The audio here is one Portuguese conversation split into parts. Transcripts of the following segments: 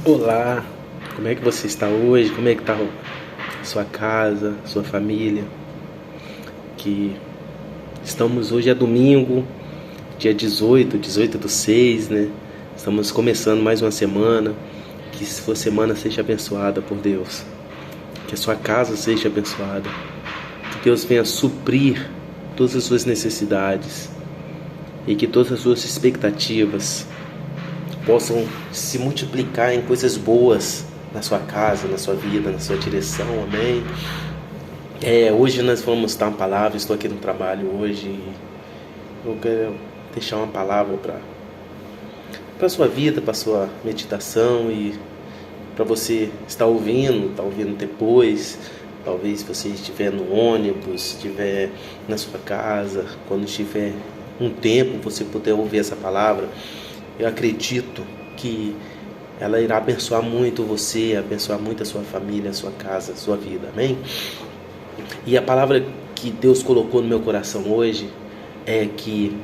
Olá, como é que você está hoje? Como é que está a sua casa, sua família? Que estamos hoje é domingo, dia 18/6, né? Estamos começando mais uma semana. Que sua semana seja abençoada por Deus. Que a sua casa seja abençoada. Que Deus venha suprir todas as suas necessidades e que todas as suas expectativas possam se multiplicar em coisas boas na sua casa, na sua vida, na sua direção, amém? Hoje nós vamos dar uma palavra. Estou aqui no trabalho hoje e eu quero deixar uma palavra para a sua vida, para a sua meditação e para você estar ouvindo, depois. Talvez você estiver no ônibus, estiver na sua casa, quando estiver um tempo você puder ouvir essa palavra. Eu acredito que ela irá abençoar muito você, abençoar muito a sua família, a sua casa, a sua vida, amém? E a palavra que Deus colocou no meu coração hoje é que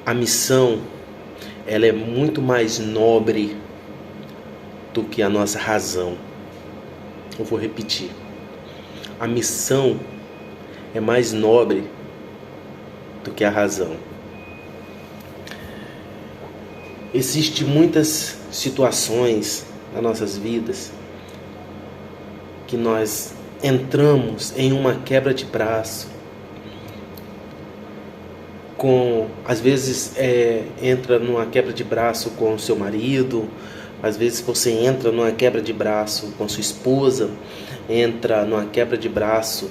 a missão, ela é muito mais nobre do que a nossa razão. Eu vou repetir. A missão é mais nobre do que a razão. Existem muitas situações nas nossas vidas que nós entramos em uma quebra de braço. Às vezes entra numa quebra de braço com o seu marido, às vezes você entra numa quebra de braço com sua esposa, entra numa quebra de braço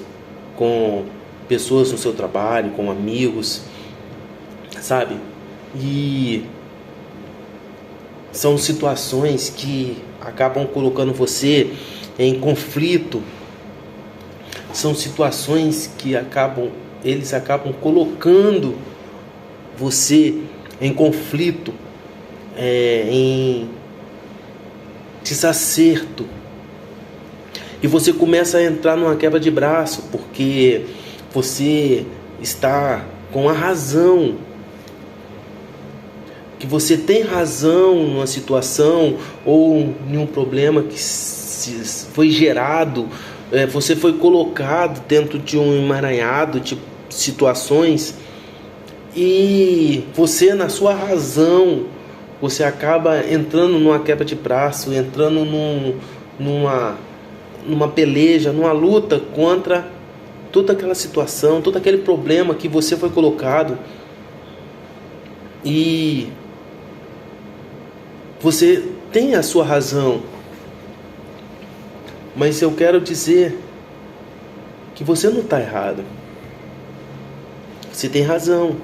com pessoas no seu trabalho, com amigos, sabe? E são situações que acabam colocando você em conflito. São situações que eles acabam colocando você em conflito, em desacerto. E você começa a entrar numa quebra de braço, porque você está com a razão. Que você tem razão numa situação ou em um problema que foi gerado, você foi colocado dentro de um emaranhado de situações e você, na sua razão, você acaba entrando numa quebra de braço, entrando numa peleja, numa luta contra toda aquela situação, todo aquele problema que você foi colocado. E você tem a sua razão, mas eu quero dizer que você não está errado. Você tem razão.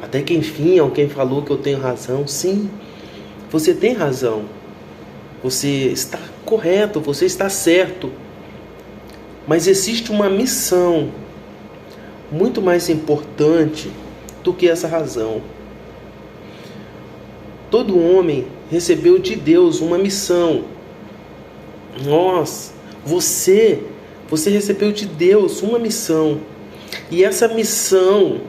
Até que enfim alguém falou que eu tenho razão. Sim, você tem razão. Você está correto, você está certo. Mas existe uma missão muito mais importante do que essa razão. Todo homem recebeu de Deus uma missão. Você recebeu de Deus uma missão. E essa missão,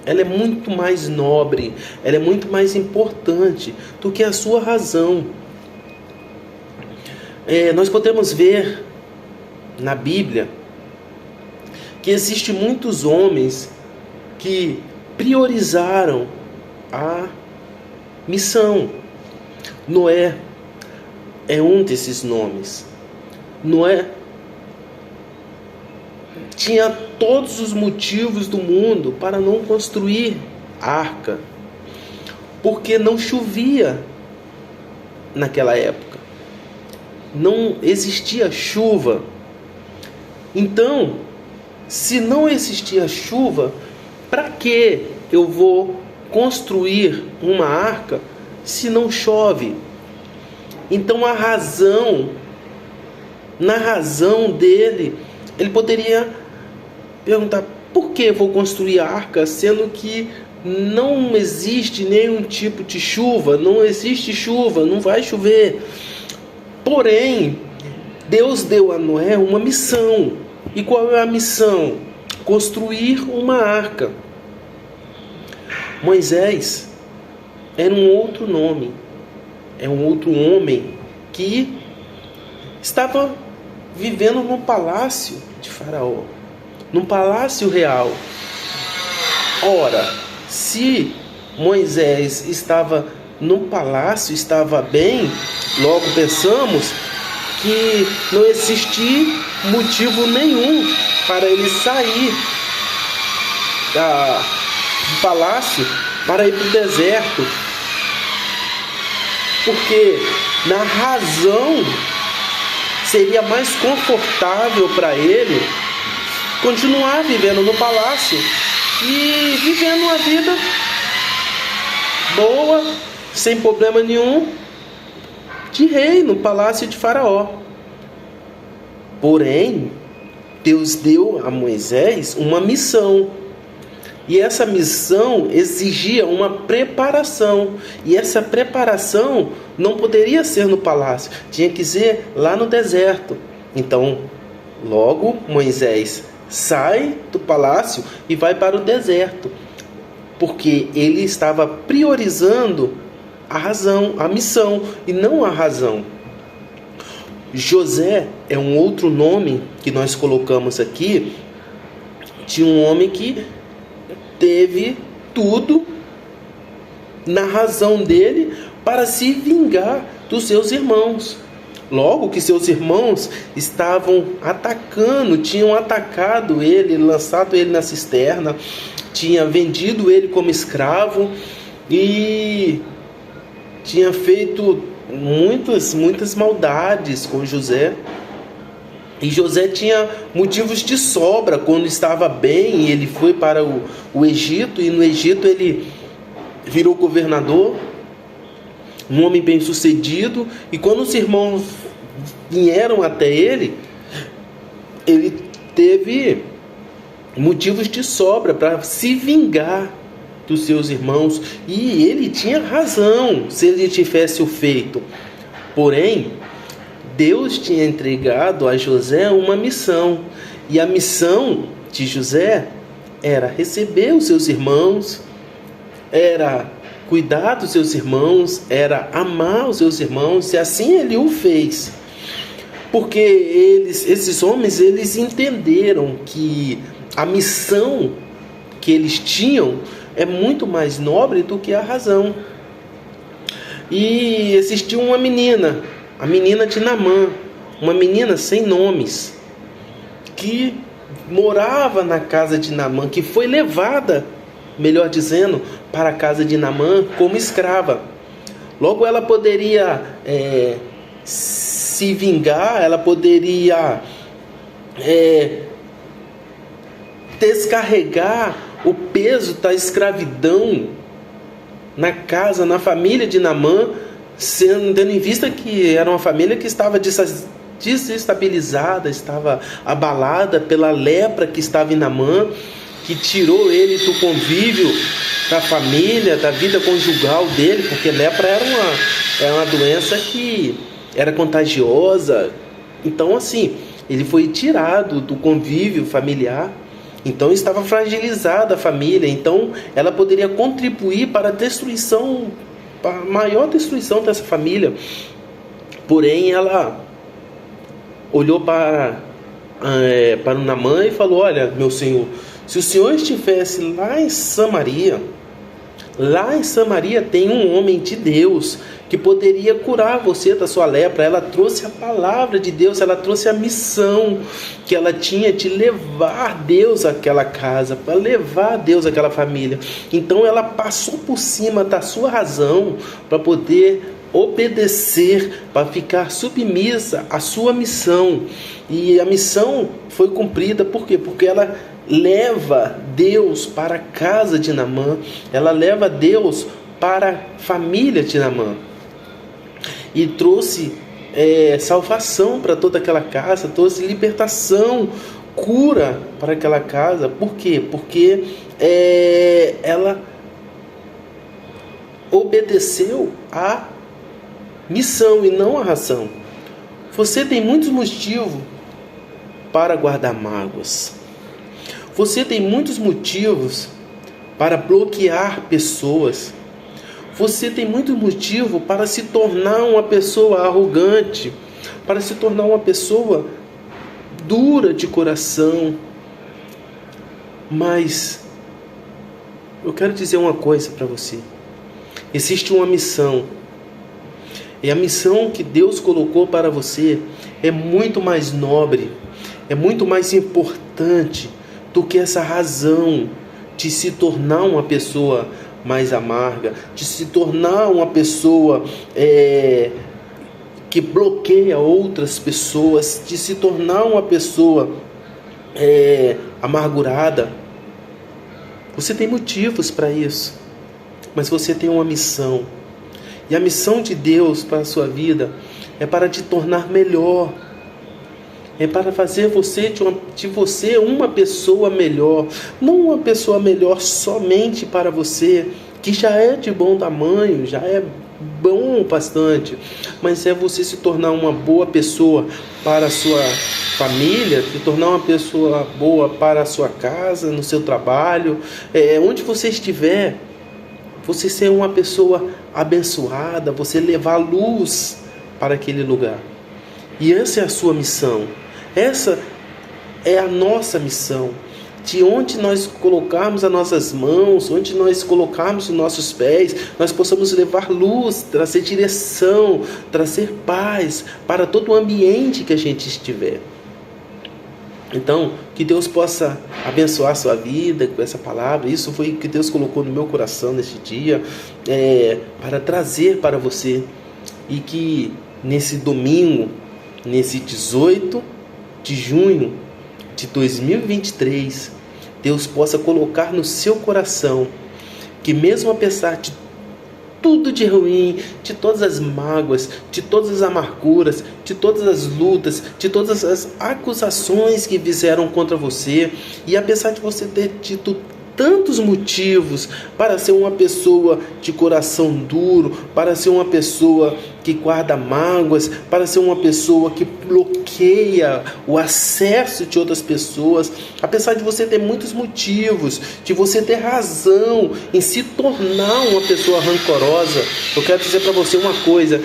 ela é muito mais nobre, ela é muito mais importante do que a sua razão. Nós podemos ver na Bíblia que existem muitos homens que priorizaram a missão. Noé é um desses nomes. Noé tinha todos os motivos do mundo para não construir arca, porque não chovia naquela época, não existia chuva. Então, se não existia chuva, para que eu vou construir uma arca se não chove? Então na razão dele, ele poderia perguntar: por que vou construir a arca sendo que não existe nenhum tipo de chuva, não existe chuva, não vai chover? Porém, Deus deu a Noé uma missão. E qual é a missão? Construir uma arca. Moisés era um outro nome. é um outro homem que estava vivendo num palácio de Faraó, num palácio real. Ora, se Moisés estava no palácio, estava bem, logo pensamos que não existia motivo nenhum para ele sair do palácio para ir para o deserto, porque na razão seria mais confortável para ele continuar vivendo no palácio e vivendo uma vida boa, sem problema nenhum, de rei no palácio de Faraó. Porém, Deus deu a Moisés uma missão, e essa missão exigia uma preparação, e essa preparação não poderia ser no palácio, tinha que ser lá no deserto. Então, logo Moisés sai do palácio e vai para o deserto, porque ele estava priorizando a razão, a missão, e não a razão. José é um outro nome que nós colocamos aqui, de um homem que teve tudo na razão dele para se vingar dos seus irmãos. Logo que seus irmãos estavam atacando, tinham atacado ele, lançado ele na cisterna, tinha vendido ele como escravo e tinha feito muitas maldades com José. E José tinha motivos de sobra quando estava bem. Ele foi para o Egito, e no Egito ele virou governador, um homem bem sucedido. E quando os irmãos vieram até ele teve motivos de sobra para se vingar dos seus irmãos, e ele tinha razão se ele tivesse o feito. Porém, Deus tinha entregado a José uma missão, e a missão de José era receber os seus irmãos, era cuidar dos seus irmãos, era amar os seus irmãos, e assim ele o fez. Porque esses homens, eles entenderam que a missão que eles tinham é muito mais nobre do que a razão. E existia uma menina, a menina de Naamã, uma menina sem nomes, que morava na casa de Naamã, que foi levada, melhor dizendo, para a casa de Naamã como escrava. Logo ela poderia se vingar, ela poderia descarregar o peso da escravidão na casa, na família de Naamã, tendo em vista que era uma família que estava desestabilizada, estava abalada pela lepra que estava em Naamã, que tirou ele do convívio da família, da vida conjugal dele, porque lepra era uma doença que era contagiosa. Então, assim, ele foi tirado do convívio familiar. Então estava fragilizada a família. Então ela poderia contribuir para a destruição, para a maior destruição dessa família. Porém ela olhou para o Naamã e falou: olha, meu senhor, se o senhor estivesse lá em Samaria tem um homem de Deus que poderia curar você da sua lepra. Ela trouxe a palavra de Deus, ela trouxe a missão que ela tinha de levar Deus àquela casa, para levar Deus àquela família. Então ela passou por cima da sua razão para poder obedecer, para ficar submissa à sua missão. E a missão foi cumprida. Por quê? Porque ela leva Deus para a casa de Naamã, ela leva Deus para a família de Naamã, e trouxe salvação para toda aquela casa, trouxe libertação, cura para aquela casa. Por quê? Porque ela obedeceu à missão e não à razão. Você tem muitos motivos para guardar mágoas. Você tem muitos motivos para bloquear pessoas. você tem muito motivo para se tornar uma pessoa arrogante, para se tornar uma pessoa dura de coração. Mas eu quero dizer uma coisa para você. Existe uma missão. E a missão que Deus colocou para você é muito mais nobre, é muito mais importante do que essa razão de se tornar uma pessoa mais amarga, de se tornar uma pessoa que bloqueia outras pessoas, de se tornar uma pessoa amargurada. Você tem motivos para isso, mas você tem uma missão. E a missão de Deus para a sua vida é para te tornar melhor. É para fazer de você uma pessoa melhor. Não uma pessoa melhor somente para você, que já é de bom tamanho, já é bom bastante. Mas é você se tornar uma boa pessoa para a sua família, se tornar uma pessoa boa para a sua casa, no seu trabalho, onde você estiver. Você ser uma pessoa abençoada, você levar luz para aquele lugar. E essa é a sua missão. Essa é a nossa missão. De onde nós colocarmos as nossas mãos, onde nós colocarmos os nossos pés, nós possamos levar luz, trazer direção, trazer paz para todo o ambiente que a gente estiver. Então, que Deus possa abençoar a sua vida com essa palavra. Isso foi o que Deus colocou no meu coração neste dia, para trazer para você. E que nesse domingo, nesse 18 de junho de 2023, Deus possa colocar no seu coração que, mesmo apesar de tudo de ruim, de todas as mágoas, de todas as amarguras, de todas as lutas, de todas as acusações que fizeram contra você, e apesar de você ter tido tantos motivos para ser uma pessoa de coração duro, para ser uma pessoa que guarda mágoas, para ser uma pessoa que bloqueia o acesso de outras pessoas, apesar de você ter muitos motivos, de você ter razão em se tornar uma pessoa rancorosa, eu quero dizer para você uma coisa: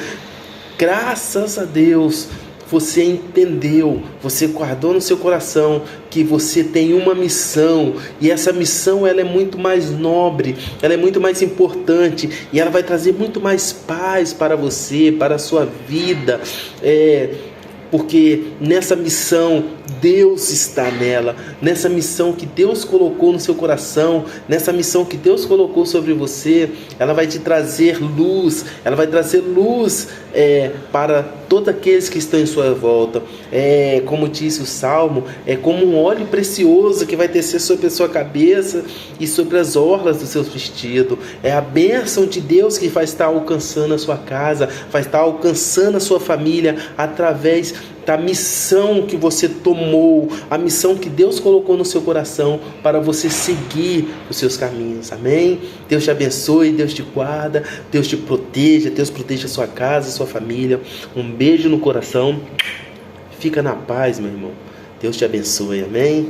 graças a Deus, você entendeu, você guardou no seu coração que você tem uma missão, e essa missão ela é muito mais nobre, ela é muito mais importante, e ela vai trazer muito mais paz para você, para a sua vida, porque nessa missão Deus está nela, nessa missão que Deus colocou no seu coração, nessa missão que Deus colocou sobre você, ela vai te trazer luz, ela vai trazer luz para todos aqueles que estão em sua volta. Como disse o Salmo, é como um óleo precioso que vai descer sobre a sua cabeça e sobre as orlas do seu vestido. É a bênção de Deus que vai estar alcançando a sua casa, vai estar alcançando a sua família através da missão que você tomou, a missão que Deus colocou no seu coração para você seguir os seus caminhos. Amém? Deus te abençoe, Deus te guarda, Deus te proteja, Deus proteja a sua casa, a sua família. Um beijo no coração. Fica na paz, meu irmão. Deus te abençoe. Amém?